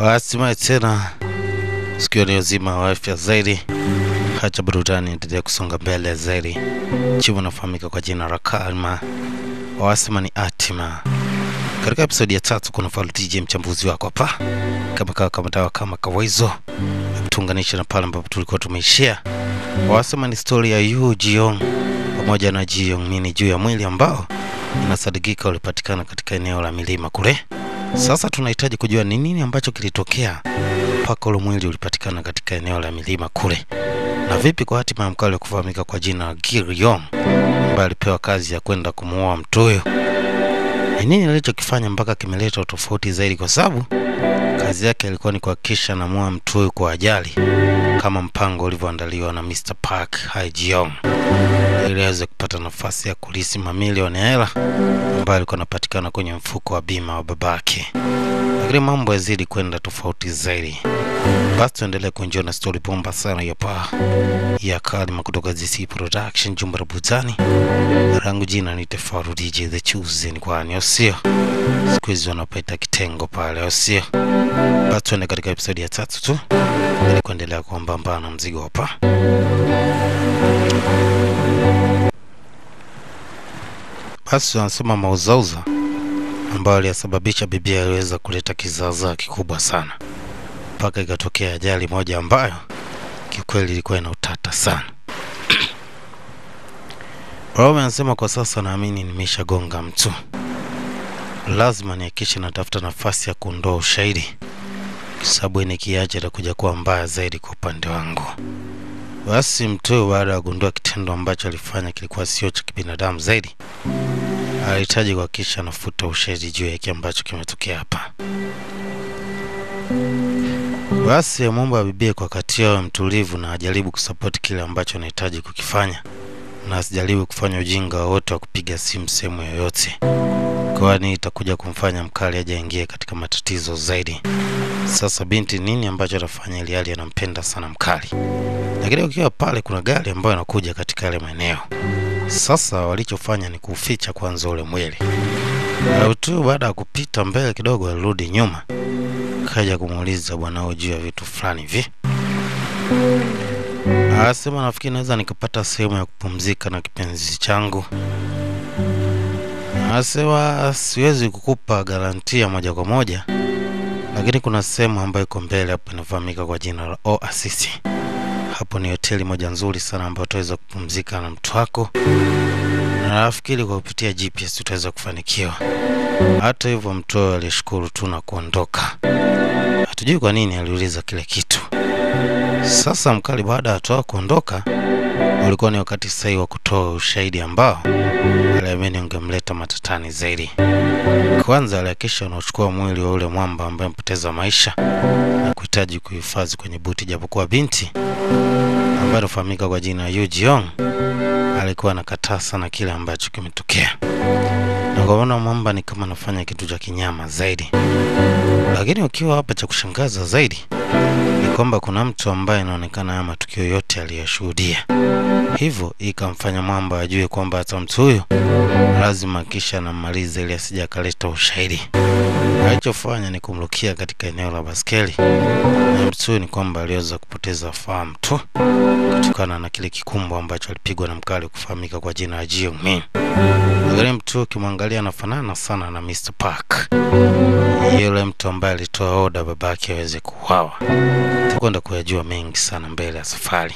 Hatimaye tena sikio ni uzima wa afya zaidi. Hacha burudani endelea kusonga mbele zaidi. Chibu nafahamika kwa jina la Kalma, wasema ni Atima. Katika episode ya 3 kuna Faru DJ mchambuzi wako hapa. Kama dawa kama kawaida. Tuunganisha na pale ambapo tulikuwa tumeishia. Wasema ni story ya Yu Jiong pamoja na Jiong nini juu ya mwili ambao inasadikika ulipatikana katika eneo la milima kule. Sasa tunahitaji kujua ni nini ambacho kilitokea mpaka ule mwili ulipatikana katika eneo la milima kule. Na vipi kwa hatima ya mkali kufahamika kwa jina Giryong ambaye alipewa kazi ya kwenda kumuoa mtu huyo. Ni nini alichokifanya mpaka kimeleta utofauti zaidi, kwa sababu kazi yake ilikuwa ni kuhakikisha anamuoa mtu huyo kwa ajali kama mpango ulivyoandaliwa na Mr. Park Hae-jeong ili aweze kupata nafasi ya kulisi mamilioni ya hela ambayo alikuwa anapatikana kwenye mfuko wa bima wa babake. Lakini mambo yazidi kwenda tofauti zaidi. Basi tuendelee kuenjoy na story bomba sana ya Kalma kutoka ZC Production Jumbara Butani. Rangu jina ni Faru DJ The Chosen, kwani usio siku hizi wanapaita kitengo pale usio. Basi tuende katika episode ya 3 tu ili kuendelea kuambamba na mzigo hapa. Basi wanasema mauzauza ambao aliyasababisha bibi aliweza kuleta kizaazaa kikubwa sana mpaka ikatokea ajali moja ambayo kikweli ilikuwa ina utata sana. Rome anasema kwa sasa naamini nimeshagonga mtu. Lazima nihakikishe natafuta nafasi ya kuondoa ushahidi, kwa sababu nikiacha itakuja kuwa mbaya zaidi kwa upande wangu. Basi mtu baada ya kugundua kitendo ambacho alifanya kilikuwa sio cha kibinadamu zaidi, alihitaji kuhakikisha anafuta ushahidi juu ya kile ambacho kimetokea hapa. Basi muomba bibi kwa wakati wao mtulivu na ajaribu kusupport kile ambacho anahitaji kukifanya, na asijaribu kufanya ujinga wowote wa kupiga simu sehemu yoyote, kwani itakuja kumfanya mkali aje aingie katika matatizo zaidi. Sasa binti nini ambacho atafanya ili hali anampenda sana mkali. Lakini ukiwa pale kuna gari ambayo inakuja katika yale maeneo. Sasa walichofanya ni kuficha kwanza ule mwili. Na tu baada ya kupita mbele kidogo alirudi nyuma. Kaja kumuuliza bwana juu ya vitu fulani hivi. Anasema nafikiri naweza nikapata sehemu ya kupumzika na kipenzi changu. Anasema siwezi kukupa garantia moja kwa moja, lakini kuna sehemu ambayo iko mbele hapo inafahamika kwa jina la Oasis. Hapo ni hoteli moja nzuri sana ambayo utaweza kupumzika na mtu wako. Na nafikiri kwa kupitia GPS utaweza kufanikiwa. Hata hivyo mtu alishukuru tu na kuondoka. Hatujui kwa nini aliuliza kile kitu. Sasa mkali baada ya watu kuondoka, ulikuwa ni wakati sahihi wa kutoa ushahidi ambao aliamini ungemleta matatani zaidi. Kwanza alihakikisha anachukua mwili wa ule mwamba ambaye mpoteza maisha na kuhitaji kuhifadhi kwenye buti, japokuwa binti ambaye anafahamika kwa jina Yu Jiong alikuwa anakataa sana kile ambacho kimetokea. Na kuona mwamba ni kama anafanya kitu cha kinyama zaidi. Lakini ukiwa hapa cha kushangaza zaidi ni kwamba kuna mtu ambaye anaonekana haya matukio yote aliyashuhudia. Hivyo ikamfanya mwamba ajue kwamba hata mtu huyo lazima kisha anamaliza ili asije akaleta ushahidi. Alichofanya ni kumrukia katika eneo la baskeli. Na mtu huyo ni kwamba aliweza kupoteza fahamu tu kutokana na kile kikumbo ambacho alipigwa na mkali kufahamika kwa jina la Jiong. Lakini mtu ukimwangalia anafanana sana na Mr. Park, yule mtu ambaye alitoa oda babake aweze kuuawa. Tutakwenda kuyajua mengi sana mbele ya safari.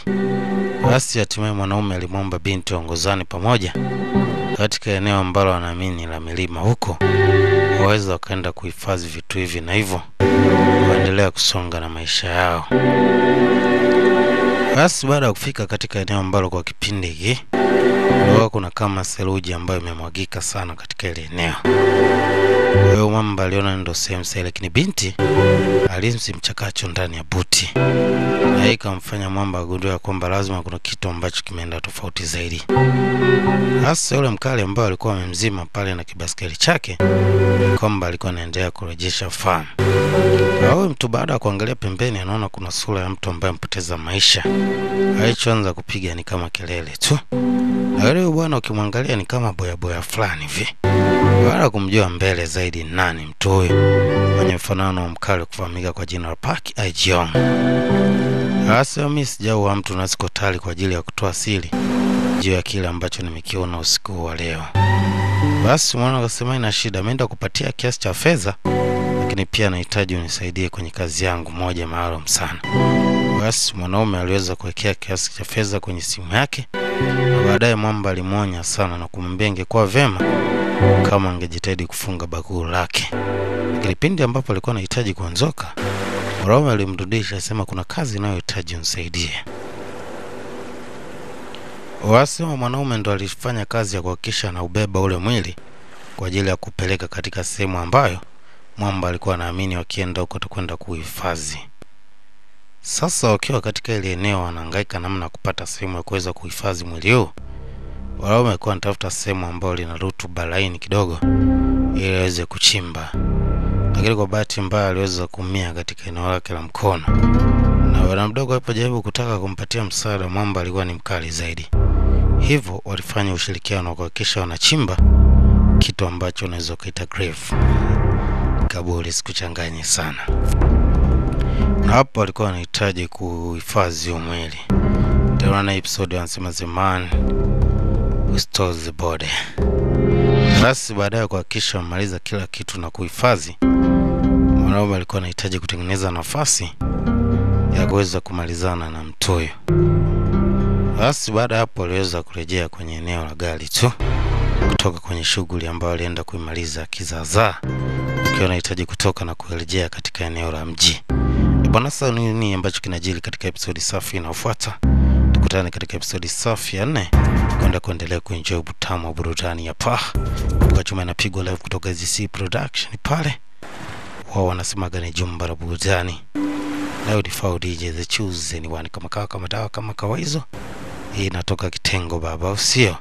Basi hatimaye mwanaume alimwomba binti waongozane pamoja katika eneo ambalo anaamini la milima huko, waweza wakaenda kuhifadhi vitu hivi na hivyo waendelea kusonga na maisha yao. Basi baada ya kufika katika eneo ambalo kwa kipindi hiki kuna kama seluji ambayo imemwagika sana katika ile eneo. Huyo mwamba aliona ndo sehemu sahihi, lakini binti alimsi mchakacho ndani ya buti. Na ikamfanya mwamba agundue kwamba lazima kuna kitu ambacho kimeenda tofauti zaidi. Hasa yule mkali ambaye alikuwa amemzima pale na kibaskeli chake, kwamba alikuwa anaendelea kurejesha fahamu. Huyo mtu baada ya kuangalia pembeni anaona kuna sura ya mtu ambaye mpoteza maisha. Alichoanza kupiga ni kama kelele tu. Na yule bwana ukimwangalia ni kama boya fulani hivi. Wala kumjua mbele zaidi nani mtu huyo mwenye mfanano mkali kufahamika kwa jina la Park Ae-jeong. Hasa mimi sijaua mtu na siko tayari kwa ajili ya kutoa siri juu ya kile ambacho nimekiona usiku wa leo. Basi mwana akasema ina shida, ameenda kupatia kiasi cha fedha, lakini pia nahitaji unisaidie kwenye kazi yangu moja maalum sana. Basi mwanaume aliweza kuwekea kiasi cha fedha kwenye simu yake, na baadaye mwamba alimuonya sana na kumwambia ingekuwa vema kama angejitahidi kufunga bakuli lake. Lakini pindi ambapo alikuwa anahitaji kuondoka, mwanaume alimrudisha asema kuna kazi inayohitaji unisaidie. Wasema mwanaume ndo alifanya kazi ya kuhakikisha na ubeba ule mwili kwa ajili ya kupeleka katika sehemu ambayo mwamba alikuwa anaamini wakienda huko atakwenda kuhifadhi. Sasa wakiwa katika ile eneo wanahangaika namna kupata sehemu ya kuweza kuhifadhi mwili huo. Wanaume walikuwa wanatafuta sehemu ambayo lina rutuba laini kidogo ili aweze kuchimba. Lakini kwa bahati mbaya aliweza kumia katika eneo lake la mkono. Na bwana mdogo alipojaribu kutaka kumpatia msaada, mwamba alikuwa ni mkali zaidi. Hivyo walifanya ushirikiano kuhakikisha wanachimba kitu ambacho unaweza kuita grave. Kaburi sikuchanganye sana. Na hapo walikuwa wanahitaji kuhifadhi mwili. Ndio na episode wanasema the man who stole the body. Basi baada ya kuhakikisha wamaliza kila kitu na kuhifadhi, mwanaume alikuwa anahitaji kutengeneza nafasi ya kuweza kumalizana na mtu huyo. Basi baada hapo aliweza kurejea kwenye eneo la gari tu kutoka kwenye shughuli ambayo alienda kuimaliza kizaazaa, akiwa anahitaji kutoka na kurejea katika eneo la mji. Bwana sasa nini ambacho kinajiri katika episode safi inayofuata? Tukutane katika episode safi ya 4 kwenda kuendelea kuenjoy utamu wa burudani ya Pah. Kwa chuma inapigwa live kutoka ZC Production pale. Wao wanasema gani jumba la burudani. Leo difao DJ the choose anyone kama dawa kama kawaizo. Hii inatoka kitengo baba usio.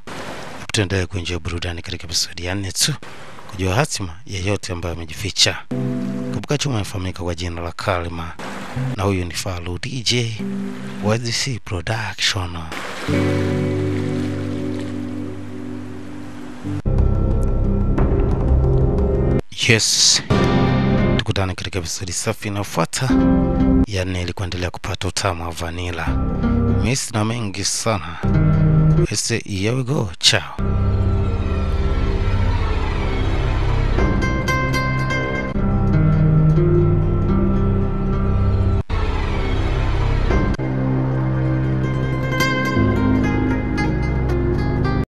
Tuendelee kuenjoy burudani katika episode ya 4 tu, kujua hatima yeyote ambayo amejificha. Kumbuka chuma inafahamika kwa jina la Kalima, na huyu ni Falu DJ wa ZC Production. Yes, tukutane katika episode safi inayofuata ya 4 ili kuendelea kupata utamu wa vanilla. Miss na mengi sana. Here we go. Ciao.